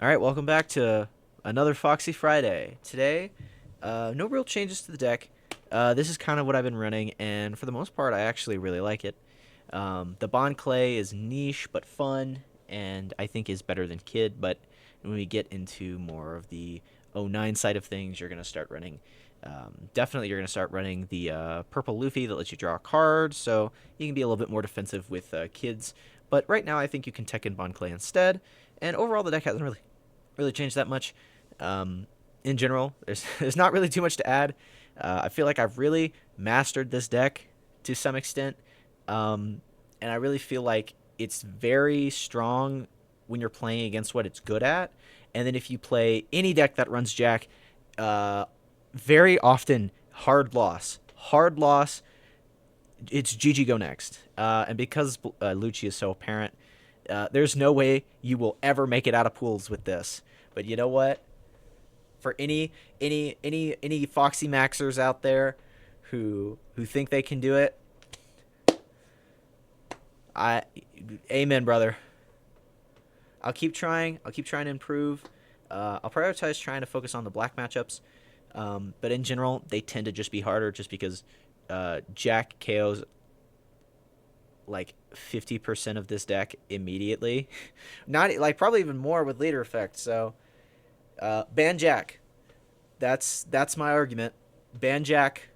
All right, welcome back to another Foxy Friday. Today, no real changes to the deck. This is kind of what I've been running, and for the most part, I actually really like it. The Bond Clay is niche but fun, and I think is better than Kid, but when we get into more of the '09 side of things, you're going to start running. Definitely, you're going to start running the purple Luffy that lets you draw a card, so you can be a little bit more defensive with Kids. But right now, I think you can tech in Bond Clay instead, and overall, the deck hasn't really changed that much. In general, there's not really too much to add. I feel like I've really mastered this deck to some extent, and I really feel like it's very strong when you're playing against what it's good at. And then if you play any deck that runs Jack, uh, very often hard loss. Hard loss. It's GG go next. And because Lucci is so apparent, there's no way you will ever make it out of pools with this. But you know what? For any Foxy Maxers out there who think they can do it, I amen, brother. I'll keep trying. I'll keep trying to improve. I'll prioritize trying to focus on the black matchups. But in general, they tend to just be harder just because Jack KOs like 50% of this deck immediately. Not like probably even more with leader effect. So ban Jack. That's my argument. Ban Jack.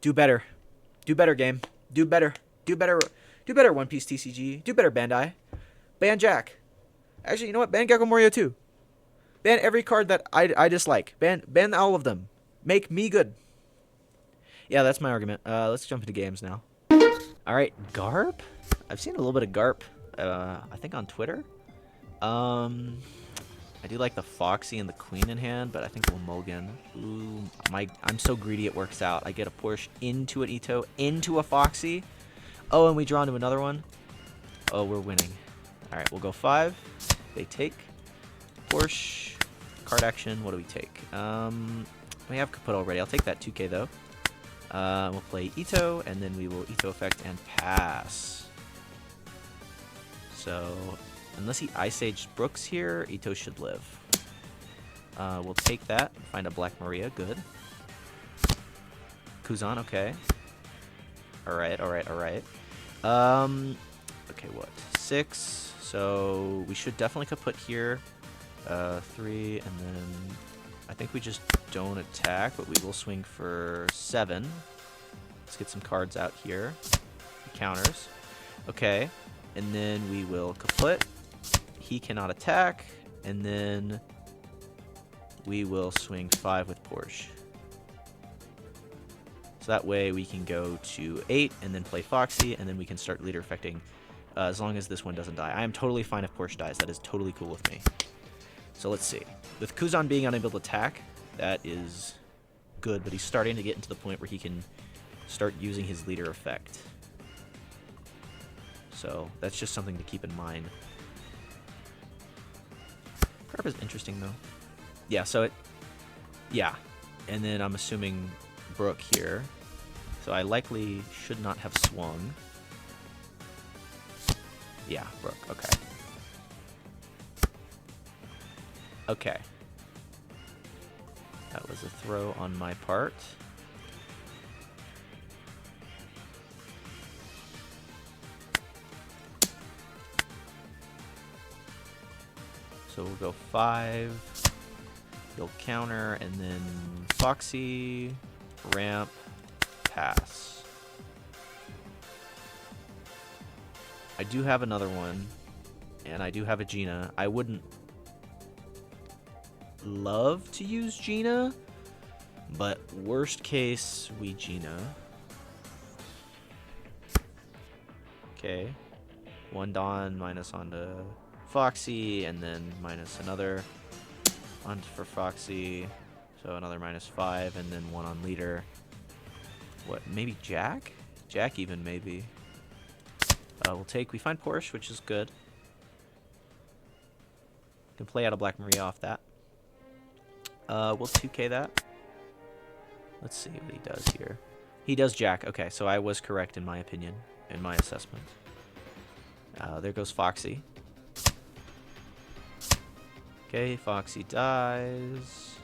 Do better. Do better, game. Do better. Do better. Do better, One Piece TCG. Do better, Bandai. Ban Jack. Actually, you know what? Ban Gecko Morio too. Ban every card that I dislike. Ban all of them. Make me good. Yeah, that's my argument. Let's jump into games now. All right, Garp. I've seen a little bit of Garp. I think on Twitter. I do like the Foxy and the Queen in hand, but I think we'll mulligan. Ooh, I'm so greedy it works out. I get a Porsche into an Ito, into a Foxy. Oh, and we draw into another one. Oh, we're winning. All right, we'll go 5. They take. Porsche. Card action. What do we take? We have Kaput already. I'll take that 2K, though. We'll play Ito, and then we will Ito effect and pass. So, unless he Ice Age Brooks here, Ito should live. We'll take that. Find a Black Maria. Good. Kuzan, okay. Alright. Okay, what? 6. So, we should definitely Kaput here. 3, and then I think we just don't attack, but we will swing for 7. Let's get some cards out here. Counters. Okay. And then we will Kaput. He cannot attack. And then we will swing 5 with Porsche. So that way we can go to 8 and then play Foxy, and then we can start leader affecting as long as this one doesn't die. I am totally fine if Porsche dies. That is totally cool with me. So let's see. With Kuzan being unable to attack, that is good, but he's starting to get into the point where he can start using his leader effect. So that's just something to keep in mind. Garp is interesting, though. Yeah, so it... Yeah. And then I'm assuming Brook here. So I likely should not have swung. Yeah, Brook. Okay. Okay. That was a throw on my part. So we'll go 5. You'll counter, and then Foxy, ramp, pass. I do have another one, and I do have a Gina. I wouldn't love to use Gina, but worst case, we Gina. Okay. 1 Dawn minus onto Foxy, and then minus another on for Foxy. So another -5, and then 1 on leader. What, maybe Jack? Jack even, maybe. We'll take, we find Porsche, which is good. Can play out a Black Maria off that. We'll 2K that. Let's see what he does here. He does Jack. Okay, so I was correct in my opinion, in my assessment. There goes Foxy. Okay, Foxy dies.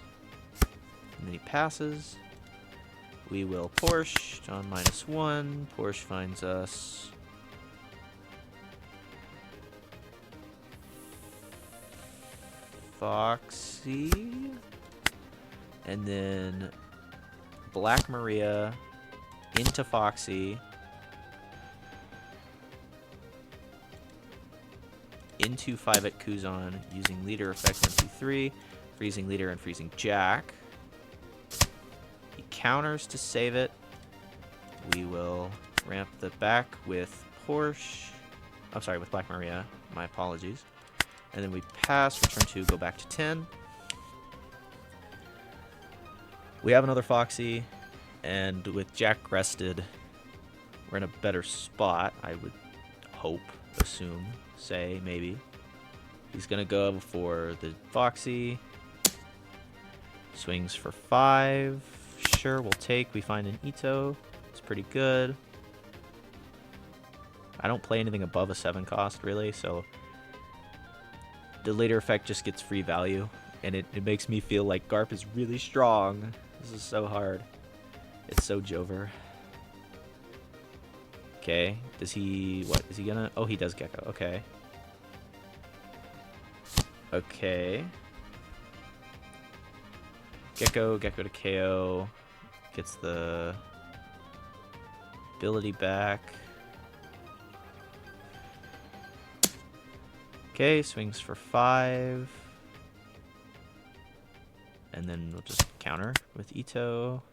And then he passes. We will Porsche on -1. Porsche finds us. Foxy. And then Black Maria into Foxy. Into 5 at Kuzan using leader effect 1, 2, 3. Freezing leader and freezing Jack. He counters to save it. We will ramp the back with Porsche. I'm sorry, with Black Maria. My apologies. And then we pass, return 2, go back to 10. We have another Foxy, and with Jack rested, we're in a better spot, I would hope, assume, say, maybe. He's going to go for the Foxy. Swings for 5. Sure, we'll take. We find an Ito. It's pretty good. I don't play anything above a 7 cost, really, so the later effect just gets free value, and it makes me feel like Garp is really strong. This is so hard. It's so Jover. Okay, does he... What, is he gonna... Oh, he does Gecko. Okay. Okay. Gecko to KO. Gets the ability back. Okay, swings for 5. And then we'll just counter with Ito.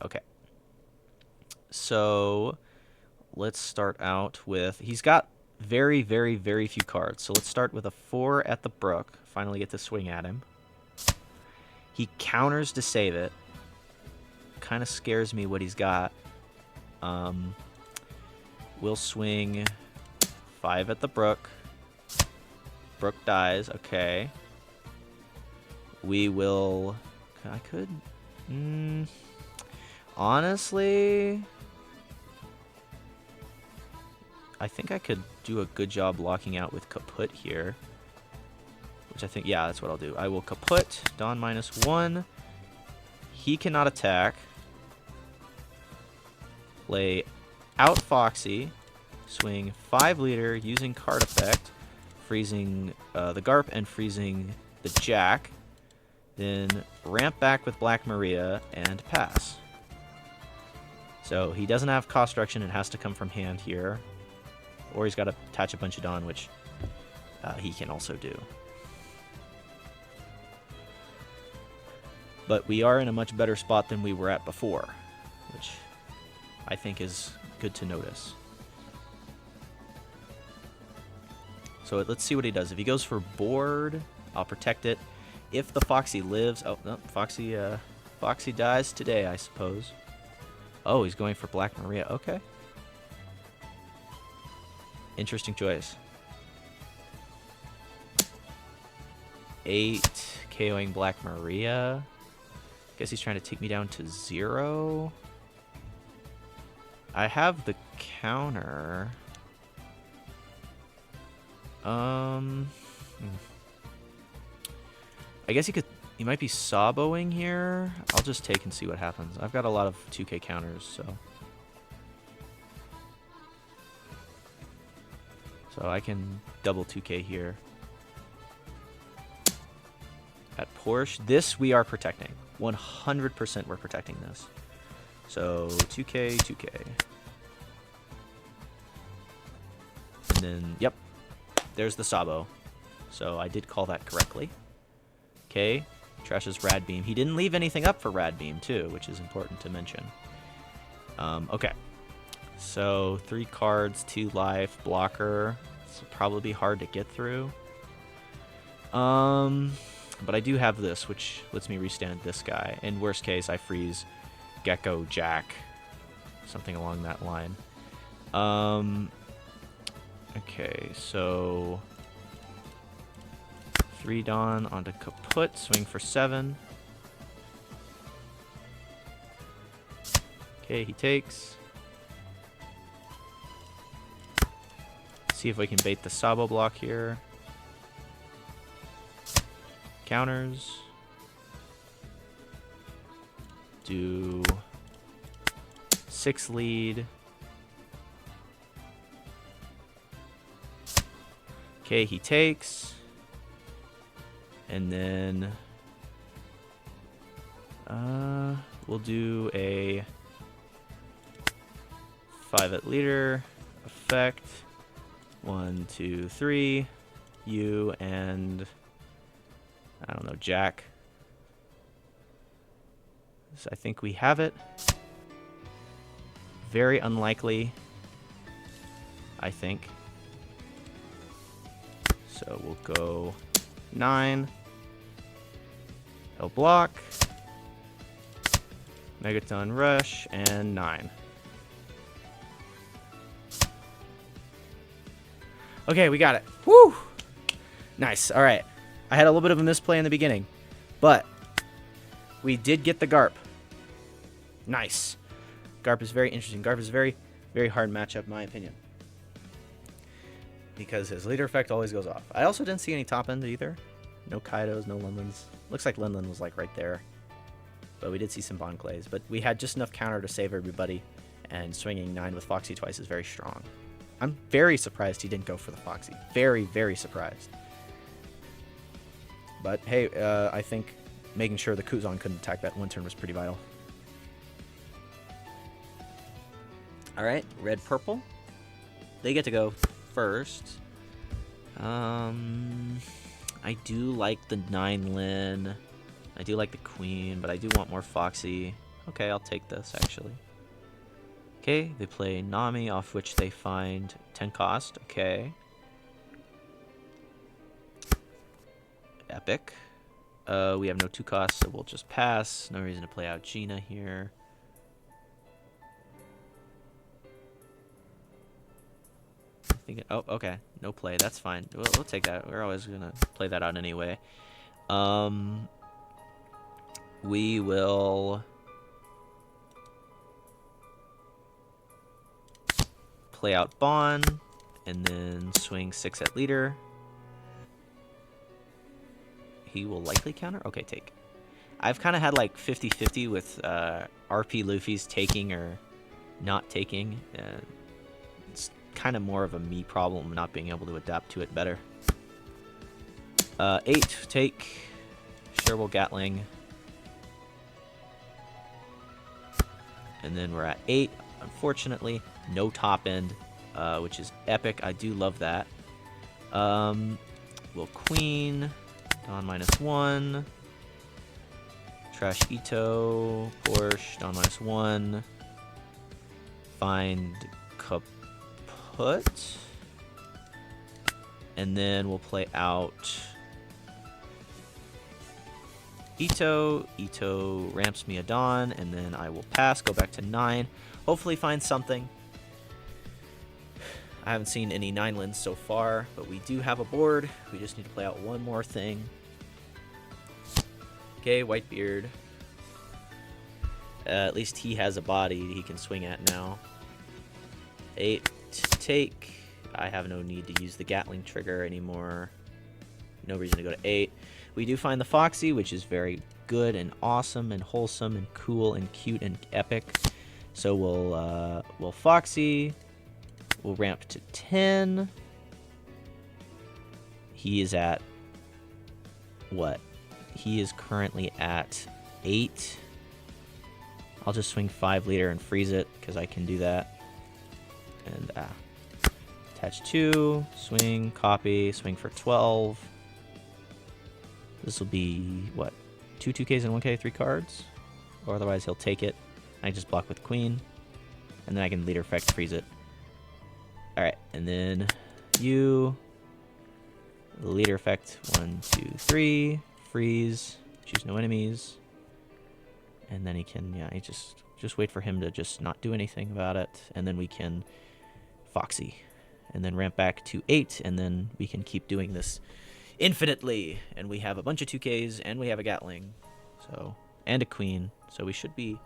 Okay. So let's start out with... He's got very, very, very few cards. So let's start with a 4 at the Brook. Finally get to swing at him. He counters to save it. Kind of scares me what he's got. We'll swing 5 at the Brook. Brook dies. Okay. We will... I could... honestly... I think I could do a good job locking out with Kaput here. Which I think... Yeah, that's what I'll do. I will Kaput. Don -1. He cannot attack. Play out Foxy. Swing 5 leader using card effect. Freezing the Garp and freezing the Jack. Then ramp back with Black Maria and pass. So he doesn't have cost reduction. It has to come from hand here. Or he's got to attach a bunch of Dawn, which he can also do. But we are in a much better spot than we were at before, which I think is good to notice. So let's see what he does. If he goes for board, I'll protect it. If the Foxy lives... Oh, no, Foxy dies today, I suppose. Oh, he's going for Black Maria. Okay. Interesting choice. 8, KOing Black Maria. Guess he's trying to take me down to 0. I have the counter. I guess he might be Saboing here. I'll just take and see what happens. I've got a lot of 2k counters, so I can double 2k here. At Porsche, this we are protecting. 100% we're protecting this. So 2k, 2k. And then, yep, there's the Sabo. So I did call that correctly. Okay, trashes Rad Beam. He didn't leave anything up for Rad Beam too, which is important to mention. Okay, so 3 cards, 2 life, blocker. This will probably be hard to get through. But I do have this, which lets me restand this guy. In worst case, I freeze Gecko, Jack, something along that line. Okay, so 3 Dawn onto Kaput, swing for 7. Okay, he takes. See if we can bait the Sabo block here. counters. Do 6 lead. Okay, he takes. And then we'll do a 5 at leader effect. 1, 2, 3. You and I don't know, Jack. So I think we have it. Very unlikely, I think. So we'll go 9. He'll block. Megaton rush and 9. Okay, we got it. Woo! Nice. All right. I had a little bit of a misplay in the beginning, but we did get the Garp. Nice. Garp is very interesting. Garp is a very, very hard matchup, in my opinion, because his leader effect always goes off. I also didn't see any top end either. No Kaidos, no Linlins. Looks like Linlin was like right there, but we did see some Bond Clays. But we had just enough counter to save everybody, and swinging 9 with Foxy twice is very strong. I'm very surprised he didn't go for the Foxy. Very, very surprised. But hey, I think making sure the Kuzan couldn't attack that one turn was pretty vital. Alright, red, purple. They get to go first. I do like the 9 Lin. I do like the Queen, but I do want more Foxy. Okay, I'll take this, actually. Okay, they play Nami, off which they find 10 cost. Okay. Epic. We have no 2 costs, so we'll just pass. No reason to play out Gina here. Oh, okay. No play. That's fine. We'll take that. We're always going to play that out anyway. We will play out Bond and then swing 6 at leader. He will likely counter. Okay, take. I've kind of had like 50-50 with RP Luffy's taking or not taking. It's kind of more of a me problem, not being able to adapt to it better. 8, take. Sherwood Gatling. And then we're at 8. Unfortunately, no top end, which is epic. I do love that. We'll Queen. Don -1. Trash Ito. Porsche. Don -1. Find Kaput. And then we'll play out Ito. Ito ramps me a Don, and then I will pass, go back to 9. Hopefully find something. I haven't seen any 9 Lins so far, but we do have a board. We just need to play out one more thing. Okay, Whitebeard. At least he has a body he can swing at now. 8, take. I have no need to use the Gatling trigger anymore. No reason to go to 8. We do find the Foxy, which is very good and awesome and wholesome and cool and cute and epic. So we'll Foxy. We'll ramp to 10. He is at what? He is currently at 8. I'll just swing 5 leader and freeze it because I can do that. And attach 2, swing, copy, swing for 12. This will be what? 2 2Ks and 1K, 3 cards? Or otherwise he'll take it. I just block with Queen. And then I can leader effect freeze it. Alright, and then you leader effect 1, 2, 3, freeze, choose no enemies, and then he can, yeah, he just wait for him to just not do anything about it, and then we can Foxy, and then ramp back to 8, and then we can keep doing this infinitely, and we have a bunch of 2Ks, and we have a Gatling, so, and a Queen, so we should be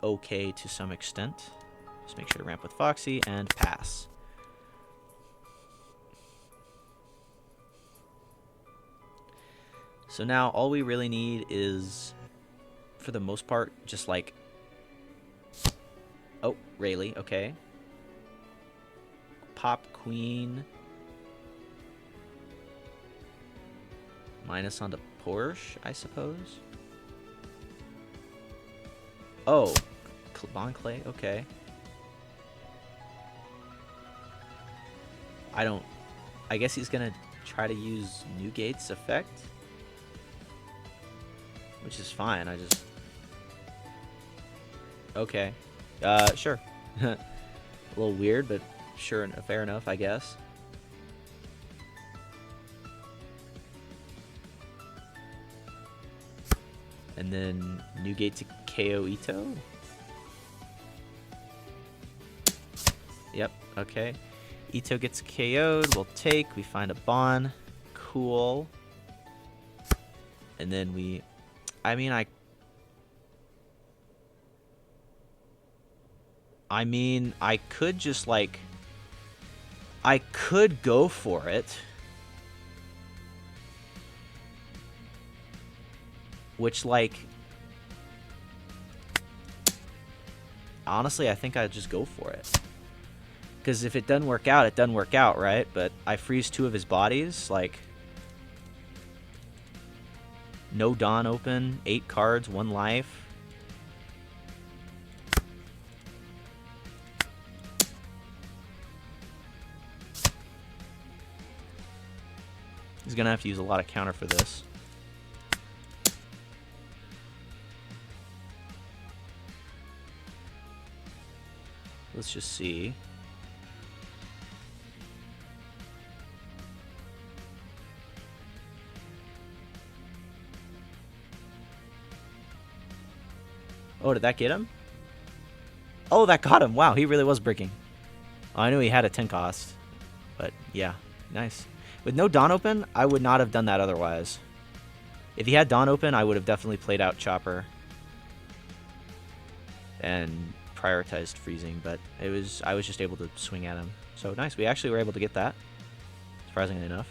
okay to some extent. Just make sure to ramp with Foxy and pass. So now all we really need is, for the most part, just like... Oh, Rayleigh, okay. Pop Queen. Minus onto Porsche, I suppose. Oh, Bon Clay, okay. I guess he's gonna try to use Newgate's effect, which is fine. Okay, sure. A little weird, but sure, fair enough, I guess. And then Newgate to KO Ito. Yep, okay. Ito gets KO'd, we'll take, we find a Bon. Cool. And then I mean, I could just, like... I could go for it. Which, like... Honestly, I think I'd just go for it. Because if it doesn't work out, it doesn't work out, right? But I freeze 2 of his bodies, like... No Dawn open, 8 cards, 1 life. He's gonna have to use a lot of counter for this. Let's just see. Oh, did that get him? Oh, that got him. Wow, he really was breaking. Oh, I knew he had a 10 cost. But, yeah, nice. With no Dawn open, I would not have done that otherwise. If he had Dawn open, I would have definitely played out Chopper. And prioritized freezing, but I was just able to swing at him. So, nice. We actually were able to get that. Surprisingly enough.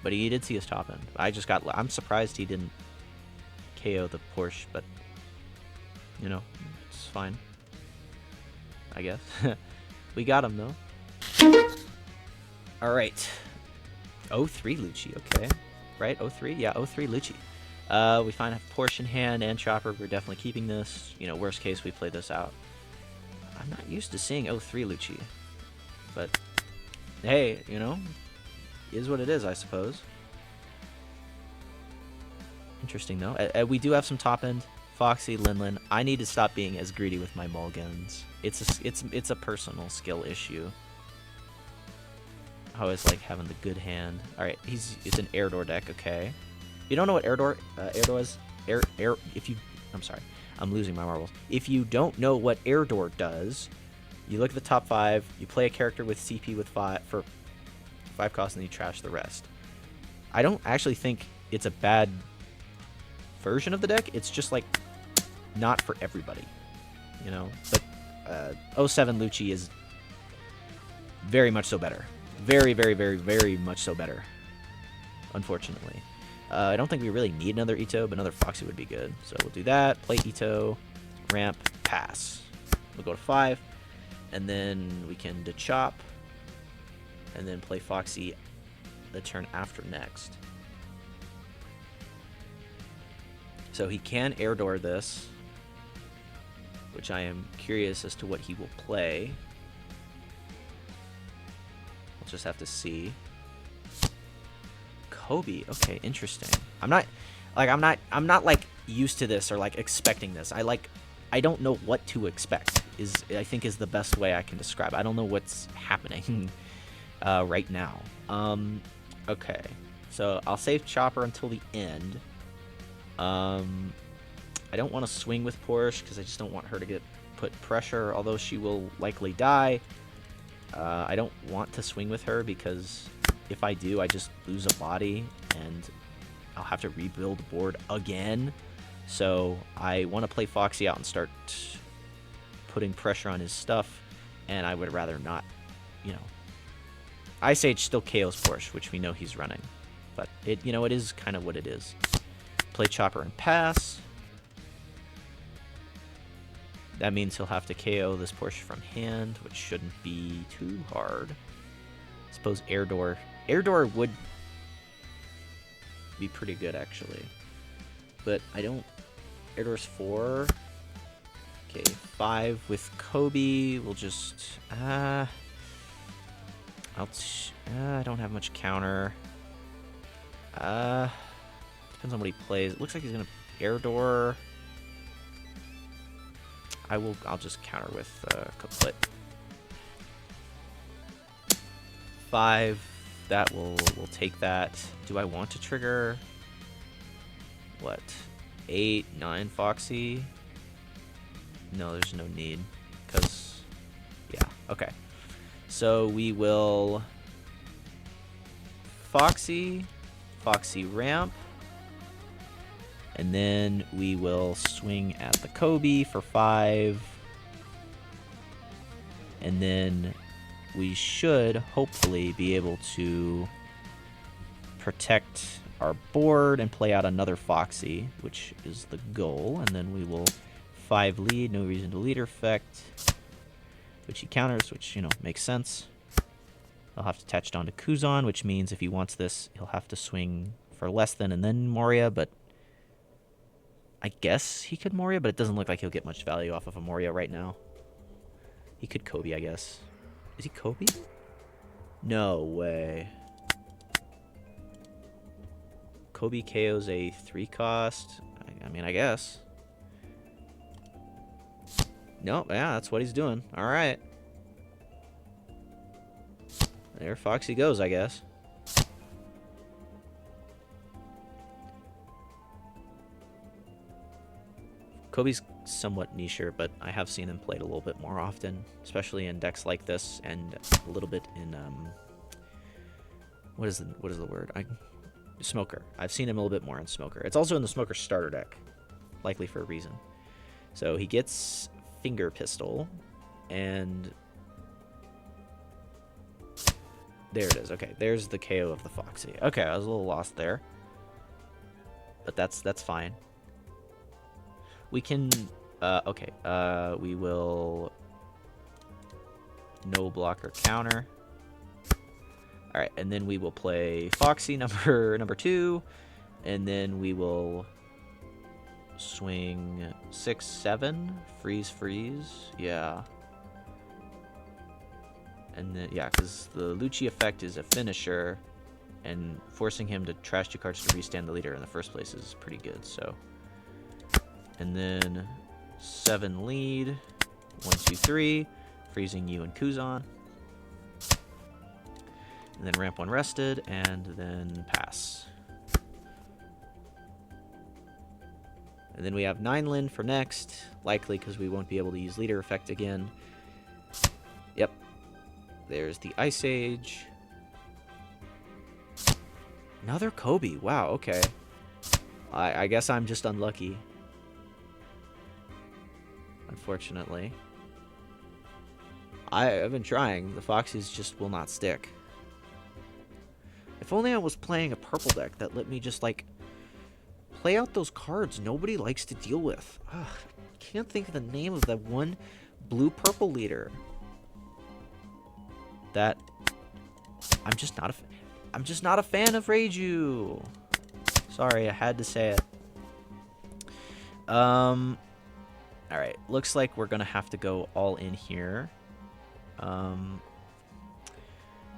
But he did see us top end. I'm surprised he didn't KO the Porsche, but... You know, it's fine. I guess. We got him, though. Alright. 03 Lucci, okay. Right? 03? Yeah, 03 Lucci. We find a Porsche in hand and Chopper. We're definitely keeping this. You know, worst case, we play this out. I'm not used to seeing 03 Lucci. But, hey, you know, is what it is, I suppose. Interesting, though. We do have some top end. Foxy, Linlin. I need to stop being as greedy with my mulligans. It's a personal skill issue. I always like having the good hand. All right, it's an air door deck. Okay, you don't know what air door is? I'm sorry, I'm losing my marbles. If you don't know what air door does, you look at the top 5. You play a character with CP with 5 for 5 costs, and you trash the rest. I don't actually think it's a bad version of the deck. It's just like not for everybody, you know. But 07 Lucci is very much so better. Very, very, very, very much so better. Unfortunately, I don't think we really need another Ito, but another Foxy would be good. So we'll do that. Play Ito, ramp, pass. We'll go to 5, and then we can dechop, and then play Foxy the turn after next. So he can air door this, which I am curious as to what he will play. We'll just have to see. Kobe, okay, interesting. I'm not like used to this or like expecting this. I don't know what to expect. I think is the best way I can describe. I don't know what's happening right now. Okay, so I'll save Chopper until the end. I don't want to swing with Porsche because I just don't want her to put pressure, although she will likely die. I don't want to swing with her because if I do, I just lose a body and I'll have to rebuild the board again. So I want to play Foxy out and start putting pressure on his stuff, and I would rather not, you know. Ice Age still KOs Porsche, which we know he's running, but it is kind of what it is. play Chopper and pass. That means he'll have to KO this portion from hand, which shouldn't be too hard. I suppose Air Door. Air Door would be pretty good, actually. But I don't... Air Door's 4. Okay, 5 with Kobe. We'll just... I don't have much counter. Depends on what he plays. It looks like he's going to Air Door. I'll just counter with Kaput. 5. That we'll take that. Do I want to trigger what? 8, 9 Foxy? No, there's no need. Because yeah, okay. So we will Foxy ramp. And then we will swing at the Kobe for 5. And then we should hopefully be able to protect our board and play out another Foxy, which is the goal. And then we will 5 lead, no reason to leader effect, which he counters, which, you know, makes sense. I'll have to attach it onto Kuzan, which means if he wants this, he'll have to swing for less than and then Moria, but I guess he could Moria, but it doesn't look like he'll get much value off of a Moria right now. He could Kobe, I guess. Is he Kobe? No way. Kobe KO's a 3 cost. I mean, I guess. No, yeah, that's what he's doing. All right. There Foxy goes, I guess. Kobe's somewhat nicher, but I have seen him played a little bit more often, especially in decks like this, and a little bit in what is the word? Smoker. I've seen him a little bit more in Smoker. It's also in the Smoker starter deck, likely for a reason. So he gets Finger Pistol, and there it is. Okay, there's the KO of the Foxy. Okay, I was a little lost there, but that's fine. We can, okay, we will no blocker counter. All right, and then we will play Foxy number 2, and then we will swing 6, 7, freeze, yeah. And then, yeah, because the Lucci effect is a finisher, and forcing him to trash 2 cards to restand the leader in the first place is pretty good, so. And then 7 lead, 1, 2, 3, freezing you and Kuzan. And then ramp 1 rested, and then pass. And then we have 9 Lin for next, likely because we won't be able to use leader effect again. Yep. There's the Ice Age. Another Kobe. Wow, okay. I guess I'm just unlucky. Unfortunately. I've been trying. The Foxys just will not stick. If only I was playing a purple deck that let me just, like, play out those cards nobody likes to deal with. Ugh, I can't think of the name of that one blue-purple leader. That... I'm just not a fan of Reiju. Sorry, I had to say it. Alright, looks like we're gonna have to go all in here.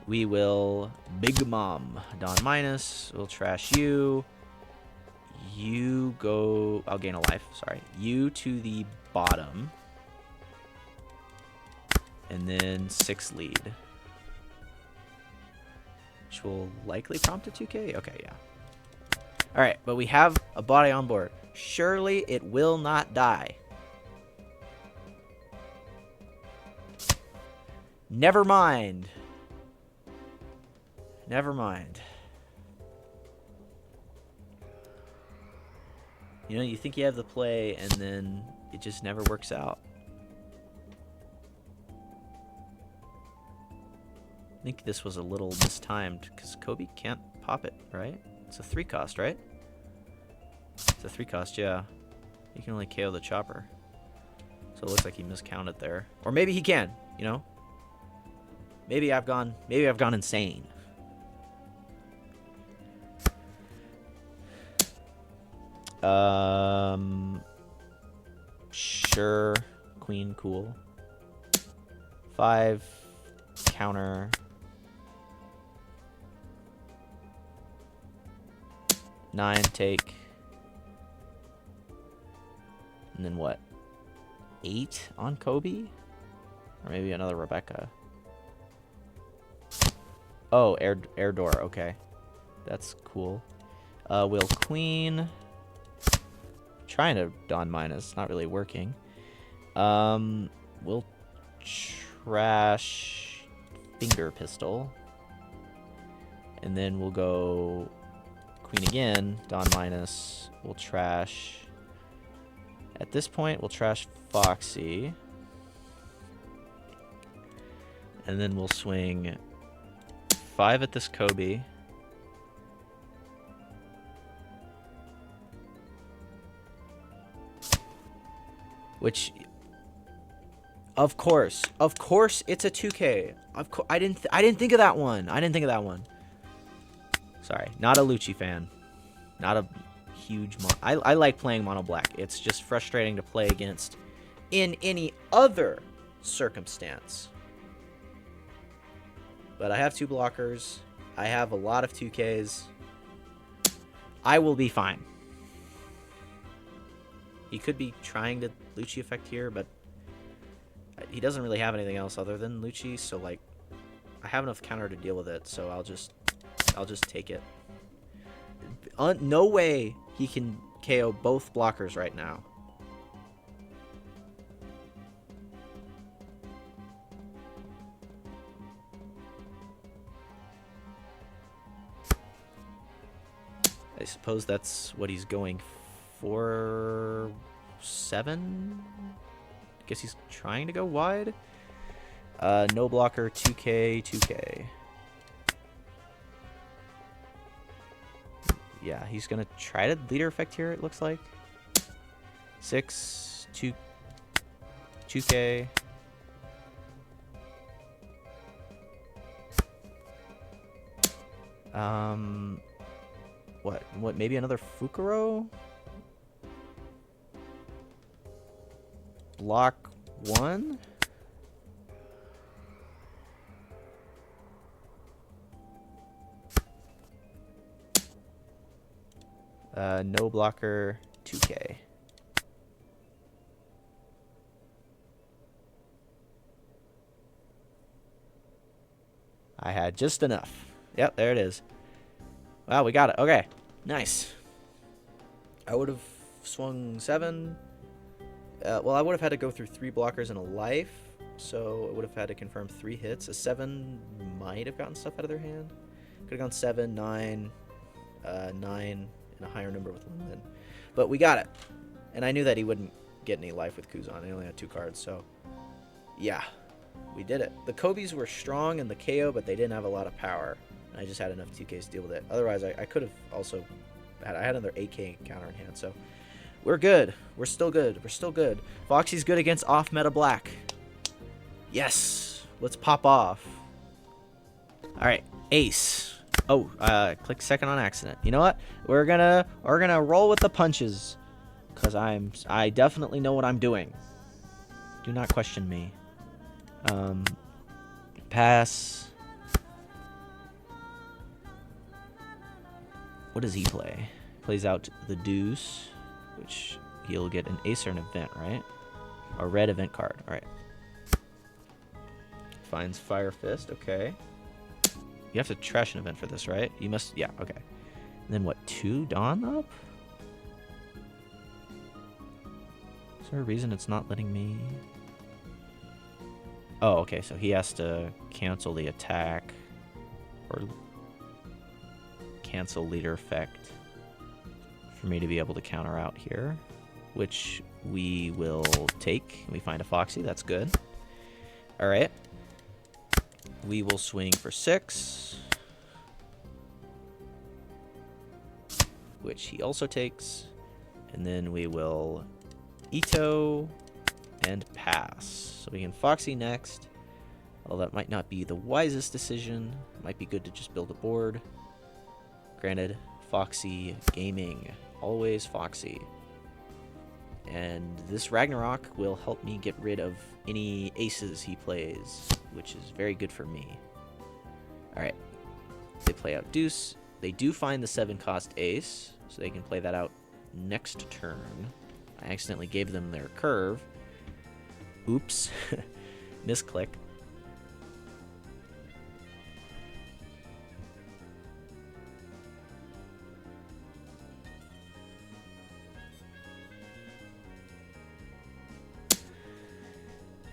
We will Big Mom. Don minus. We'll trash you. You go... I'll gain a life, sorry. You to the bottom. And then 6 lead. Which will likely prompt a 2K? Okay, yeah. Alright, but we have a body on board. Surely it will not die. Never mind. Never mind. You know, you think you have the play, and then it just never works out. I think this was a little mistimed, because Kobe can't pop it, right? It's a 3 cost, right? It's a 3 cost, yeah. He can only KO the chopper. So it looks like he miscounted there. Or maybe he can, you know? Maybe I've gone insane. Sure. Queen, cool. 5 counter. 9 take. And then what? 8 on Kobe? Or maybe another Rebecca. Oh, air door. Okay. That's cool. Will queen. Trying to Dawn minus. Not really working. We'll trash finger pistol. And then we'll go queen again. Dawn minus. We'll trash. At this point, we'll trash Foxy. And then we'll swing 5 at this Kobe. Which, of course, it's a 2K. I didn't think of that one. Sorry, not a Lucci fan. Not a huge I like playing mono black. It's just frustrating to play against in any other circumstance. But I have 2 blockers. I have a lot of 2Ks. I will be fine. He could be trying to Lucci effect here, but he doesn't really have anything else other than Lucci, so like I have enough counter to deal with it, so I'll just take it. No way he can KO both blockers right now. I suppose that's what he's going for. 7? Guess he's trying to go wide. No blocker, 2K, 2K. Yeah, he's gonna try to leader effect here, it looks like. 6, 2K. What, maybe another Fukuro? Block 1? No blocker, 2K. I had just enough. Yep, there it is. Wow, we got it. Okay, nice. I would have swung 7. Well, I would have had to go through 3 blockers and a life, so I would have had to confirm 3 hits. A 7 might have gotten stuff out of their hand. Could have gone 7, 9, 9, and a higher number with Lin. But we got it. And I knew that he wouldn't get any life with Kuzan. He only had 2 cards, so yeah, we did it. The Kobe's were strong in the KO, but they didn't have a lot of power. And I just had enough 2Ks to deal with it. Otherwise, I could have also I had another 8K counter in hand, so we're good. We're still good. We're still good. Foxy's good against off-meta black. Yes. Let's pop off. All right. Ace. Oh, click second on accident. You know what? We're gonna roll with the punches, cause I definitely know what I'm doing. Do not question me. Pass. What does he play? Plays out the deuce, which he'll get an ace or an event, right? A red event card. All right. Finds Fire Fist. Okay. You have to trash an event for this, right? You must. Yeah. Okay. And then what? 2 Dawn up? Is there a reason it's not letting me? Oh, okay. So he has to cancel the attack or cancel leader effect for me to be able to counter out here, which we will take. We find a Foxy. That's good. All right. We will swing for 6, which he also takes. And then we will Ito and pass. So we can Foxy next. Although that might not be the wisest decision. Might be good to just build a board. Granted, Foxy Gaming. Always Foxy. And this Ragnarok will help me get rid of any aces he plays, which is very good for me. Alright. They play out deuce. They do find the 7-cost ace, so they can play that out next turn. I accidentally gave them their curve. Oops. Misclick.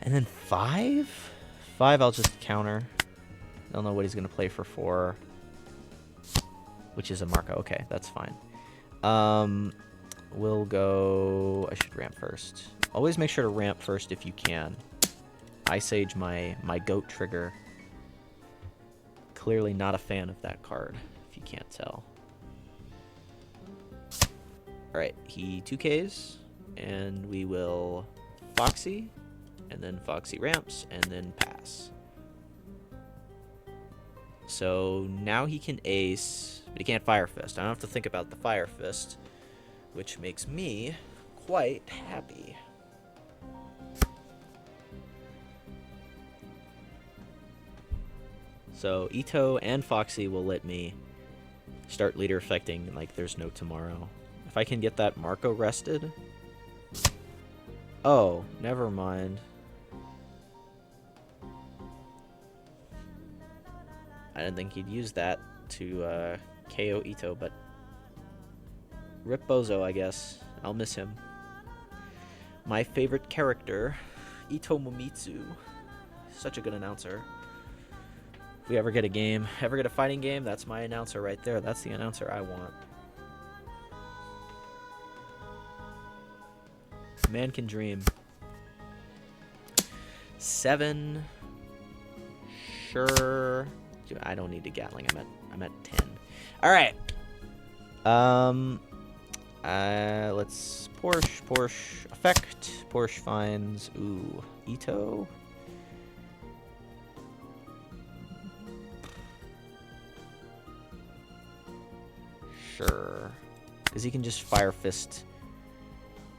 And then 5? 5 I'll just counter. I don't know what he's going to play for 4. Which is a Marco. Okay, that's fine. We'll go... I should ramp first. Always make sure to ramp first if you can. Ice Age, my goat trigger. Clearly not a fan of that card, if you can't tell. Alright, he 2Ks. And we will Foxy. And then Foxy ramps, and then pass. So now he can ace, but he can't Fire Fist. I don't have to think about the Fire Fist, which makes me quite happy. So Ito and Foxy will let me start leader affecting like there's no tomorrow. If I can get that Marco rested. Oh, never mind. I didn't think he'd use that to KO Ito, but rip Bozo, I guess. I'll miss him. My favorite character, Ito Momitsu. Such a good announcer. If we ever get a game, ever get a fighting game, that's my announcer right there. That's the announcer I want. Man can dream. 7. Sure. I don't need a Gatling. I'm at 10. All right. Let's Porsche effect. Porsche finds Ito. Sure. Because he can just Fire Fist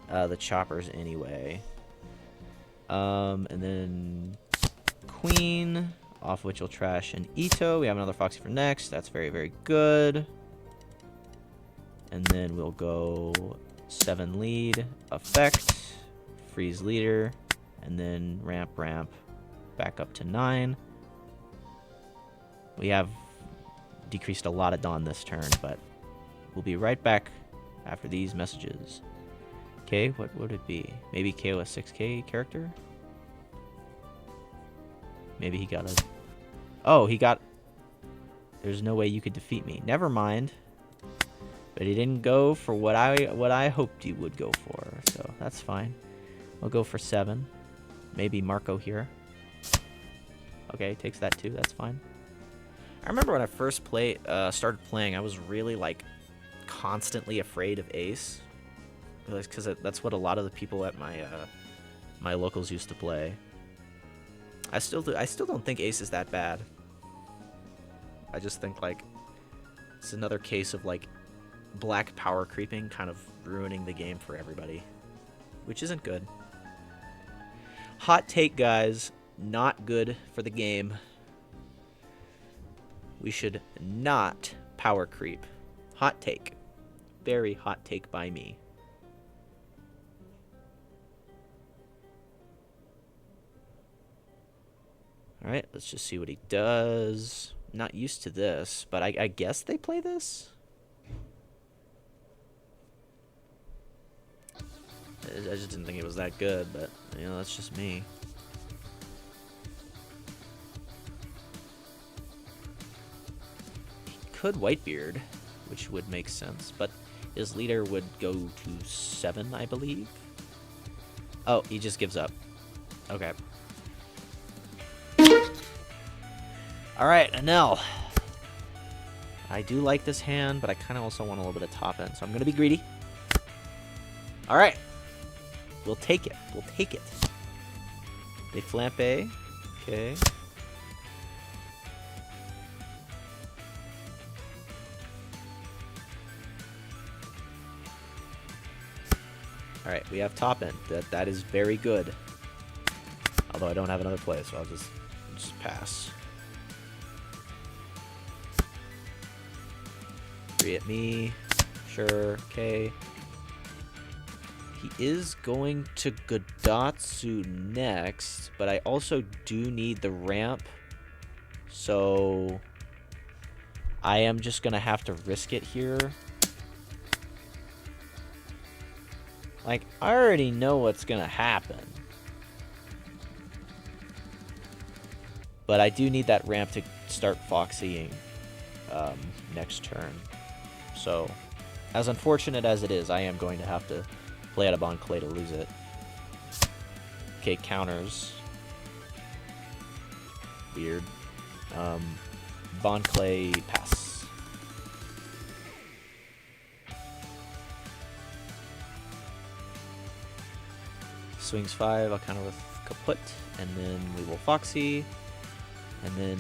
the choppers anyway. And then Queen, off which will trash an Ito. We have another Foxy for next. That's very, very good. And then we'll go 7 lead, effect, freeze leader, and then ramp, back up to 9. We have decreased a lot of Dawn this turn, but we'll be right back after these messages. Okay, what would it be? Maybe KO a 6K character? Maybe he got a... Oh, he got... There's no way you could defeat me. Never mind. But he didn't go for what I hoped he would go for, so that's fine. I'll go for 7. Maybe Marco here. Okay, takes that too. That's fine. I remember when I first started playing, I was really like constantly afraid of Ace, because that's what a lot of the people at my locals used to play. I still don't think Ace is that bad. I just think like it's another case of like black power creeping kind of ruining the game for everybody, which isn't good. Hot take, guys, not good for the game. We should not power creep. Hot take. Very hot take by me. Alright, let's just see what he does. Not used to this, but I guess they play this? I just didn't think it was that good, but, you know, that's just me. He could Whitebeard, which would make sense, but his leader would go to 7, I believe. Oh, he just gives up. Okay. Alright, Enel. I do like this hand, but I kind of also want a little bit of top end, so I'm going to be greedy. All right. We'll take it. We'll take it. They flampe. Okay. All right, we have top end. That is very good. Although I don't have another play, so I'll just pass. 3 at me. Sure. Okay. He is going to Gadatsu next, but I also do need the ramp. So I am just going to have to risk it here. Like, I already know what's going to happen. But I do need that ramp to start Foxying next turn. So, as unfortunate as it is, I am going to have to play out a Bon Clay to lose it. Okay, counters. Weird. Bon Clay, pass. Swings 5, I'll counter with kaput, and then we will Foxy. And then,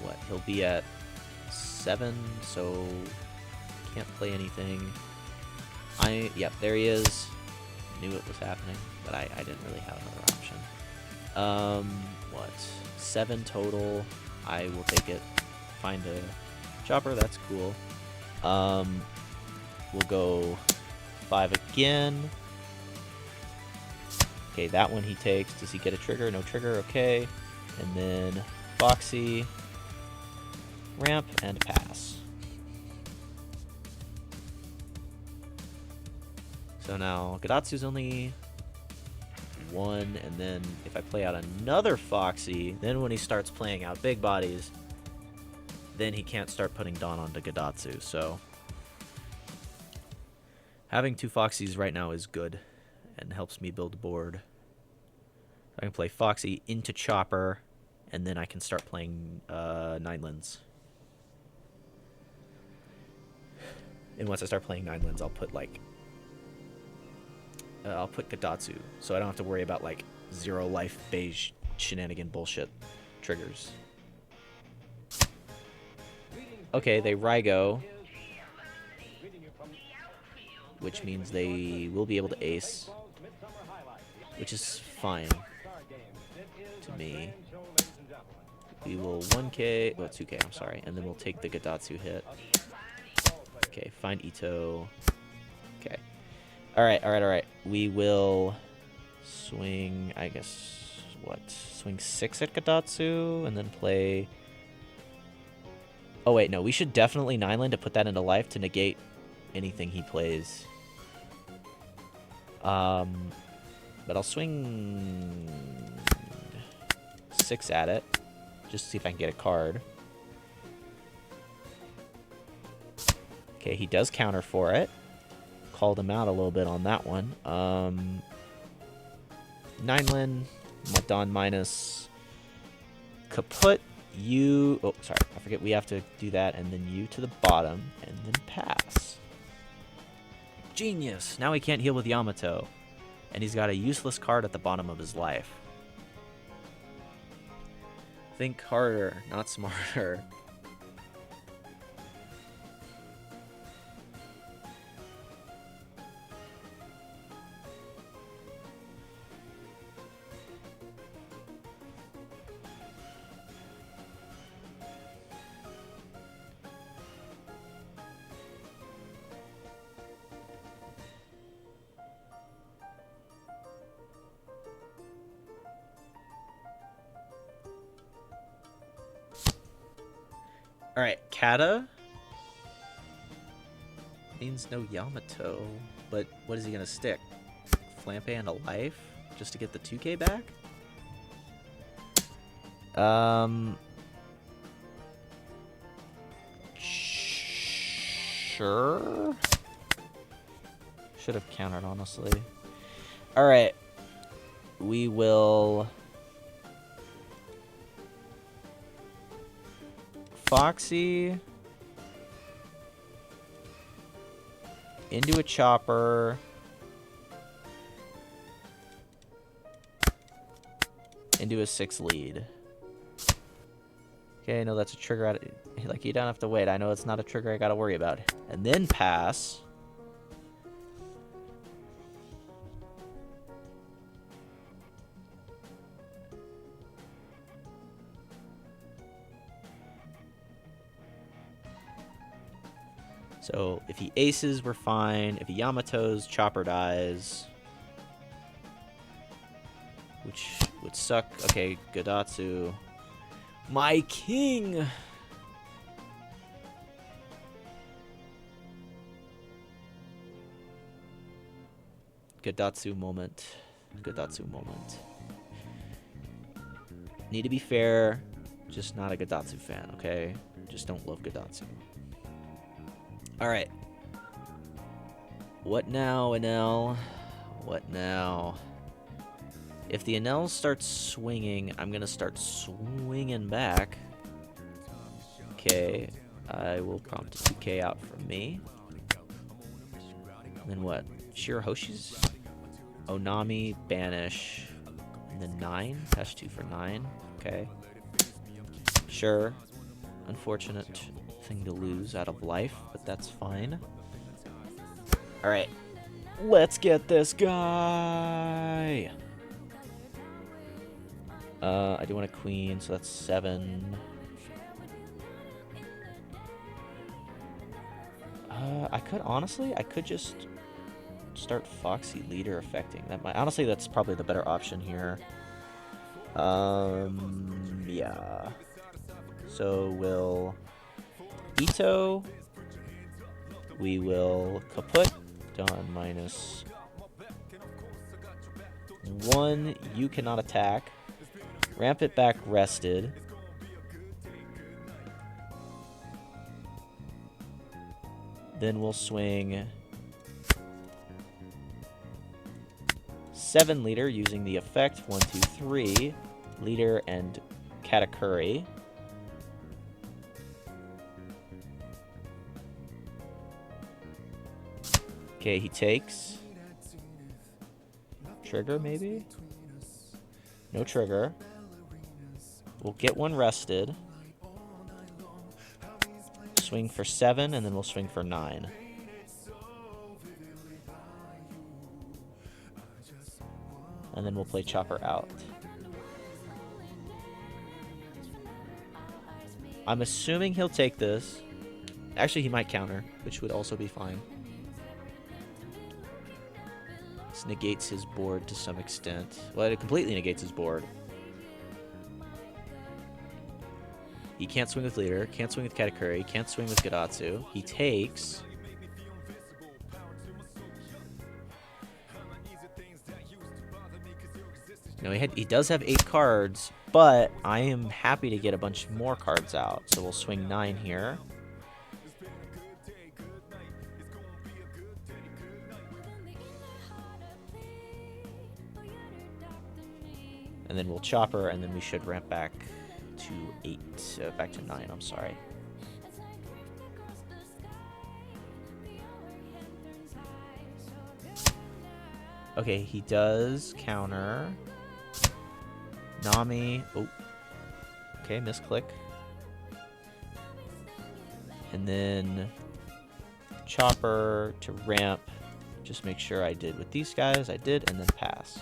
what? He'll be at 7, so can't play anything. Yep, there he is. Knew it was happening, but I didn't really have another option. What? 7 total. I will take it. Find a chopper, that's cool. We'll go 5 again. Okay, that one he takes. Does he get a trigger? No trigger, okay. And then Foxy, ramp, and pass. So now Gadatsu's only 1, and then if I play out another Foxy, then when he starts playing out big bodies, then he can't start putting Dawn onto Gadatsu. So having 2 Foxys right now is good and helps me build a board. I can play Foxy into Chopper, and then I can start playing 9-lins. And once I start playing 9-lins, I'll put like I'll put Gadatsu, so I don't have to worry about like 0 life beige shenanigan bullshit triggers. Okay, they Rygo, which means they will be able to ace, which is fine to me. We will 1k, well 2k, I'm sorry, and then we'll take the Gadatsu hit. Okay, find Ito. Okay. Alright. We will swing, I guess, what? Swing 6 at Gadatsu, and then play... Oh wait, no, we should definitely 9-land to put that into life to negate anything he plays. But I'll swing 6 at it, just to see if I can get a card. Okay, he does counter for it. Called him out a little bit on that one. 9-lin, Dawn minus kaput, you... Oh, sorry, I forget we have to do that, and then you to the bottom, and then pass. Genius! Now he can't heal with Yamato. And he's got a useless card at the bottom of his life. Think harder, not smarter. Alright, Kata means no Yamato, but what is he gonna stick? Flampe and a life? Just to get the 2k back? Sure? Should have countered, honestly. Alright. We will... Foxy into a chopper, into a 6 lead. Okay, no, that's a trigger. Like, you don't have to wait. I know it's not a trigger I gotta worry about. And then pass. So if he aces, we're fine. If he Yamato's, Chopper dies. Which would suck. Okay, Gadatsu. My king! Gadatsu moment. Gadatsu moment. Need to be fair. Just not a Gadatsu fan, okay? Just don't love Gadatsu. Alright. What now, Enel? What now? If the Enel starts swinging, I'm gonna start swinging back. Okay. I will prompt a 2K out from me. And then what? Shirahoshi's? Onami, banish. And then 9? Dash 2 for 9. Okay. Sure. Unfortunate thing to lose out of life, but that's fine. Alright. Let's get this guy! I do want a queen, so that's 7. I could just start Foxy leader affecting. Honestly, that's probably the better option here. Yeah. So we'll Ito. We will kaput. Done. Minus 1. You cannot attack. Ramp it back rested. Then we'll swing 7 leader using the effect 1, 2, 3 leader and Katakuri. Okay, he takes. Trigger maybe? No trigger. We'll get 1 rested. Swing for 7, and then we'll swing for 9. And then we'll play Chopper out. I'm assuming he'll take this. Actually, he might counter, which would also be fine. This negates his board to some extent. Well, it completely negates his board. He can't swing with leader, can't swing with Katakuri, can't swing with Gadatsu. He takes. No, he does have 8 cards, but I am happy to get a bunch more cards out. So we'll swing 9 here. And then we'll Chopper, and then we should ramp back to 8. Back to 9, I'm sorry. Okay, he does counter. Nami. Oh. Okay, misclick. And then Chopper to ramp. Just make sure I did with these guys. I did, and then pass.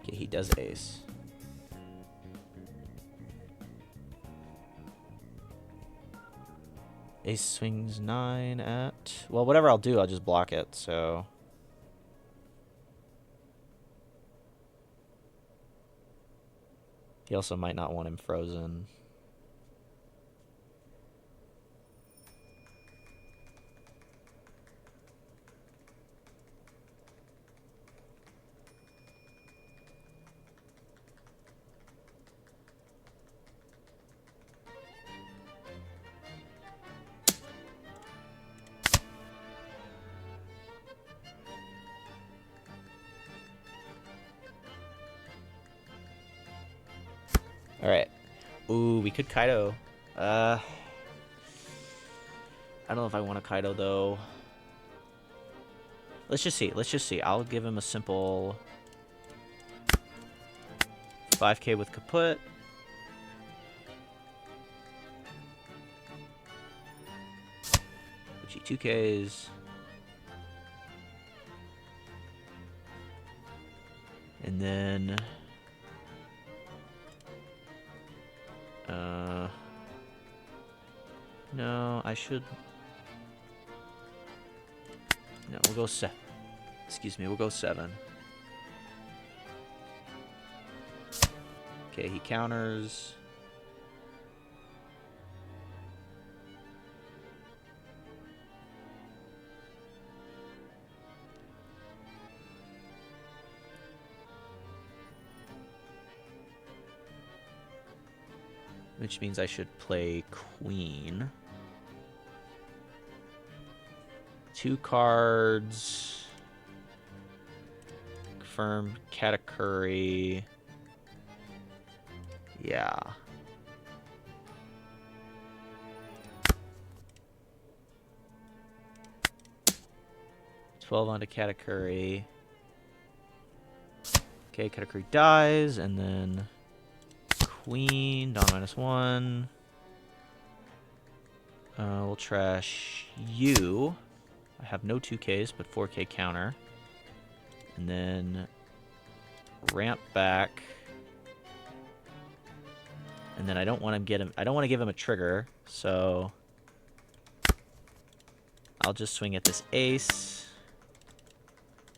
Okay, he does ace. Ace swings 9 at... Well, whatever I'll do, I'll just block it, so... He also might not want him frozen. Alright. Ooh, we could Kaido. I don't know if I want a Kaido, though. Let's just see. Let's just see. I'll give him a simple 5k with kaput. Lucci 2ks. And then... no, I should... No, we'll go 7. Excuse me, we'll go 7. Okay, he counters. Which means I should play queen. 2 cards. Confirm Katakuri. Yeah. $12 onto Katakuri. Okay, Katakuri dies, and then queen, down -1. We'll trash you. I have no 2Ks, but 4K counter. And then ramp back. And then I don't want to give him a trigger, so I'll just swing at this ace.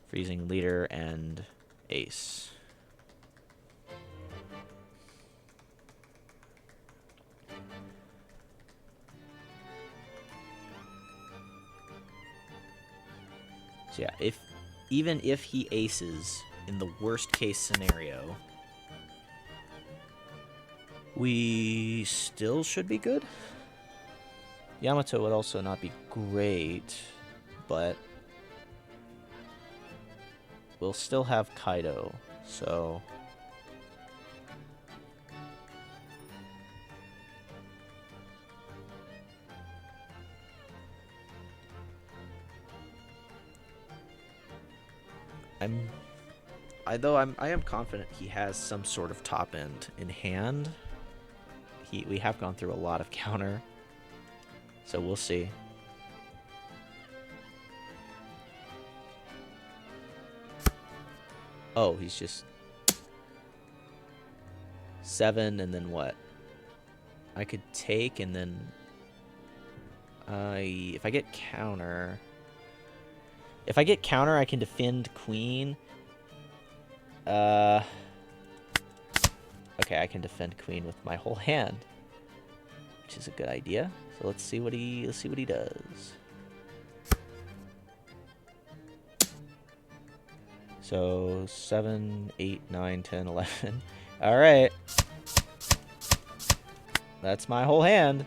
Freezing leader and ace. So yeah, even if he aces in the worst case scenario, we still should be good. Yamato would also not be great, but we'll still have Kaido, so... I am confident he has some sort of top end in hand. We have gone through a lot of counter, so we'll see. Oh, he's just 7, and then what? I could take, and then if I get counter, I can defend queen. Okay, I can defend queen with my whole hand, which is a good idea. So let's see what he does. So 7, 8, 9, 10, 11. All right. That's my whole hand.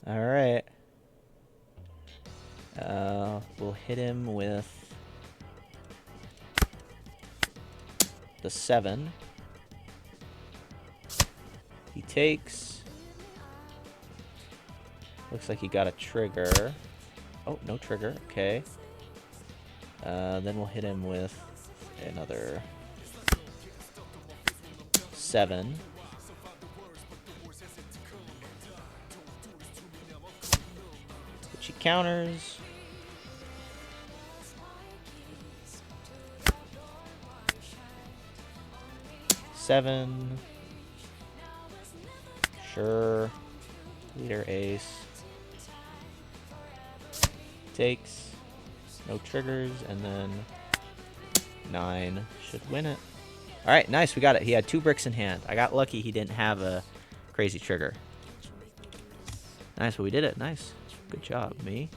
All right. We'll hit him with the 7. He takes. Looks like he got a trigger. Oh, no trigger. Okay. Then we'll hit him with another 7. Which he counters. Seven. Sure. Leader ace. Takes. No triggers. And then 9 should win it. Alright, nice. We got it. He had 2 bricks in hand. I got lucky he didn't have a crazy trigger. Nice, but we did it. Nice. Good job, me.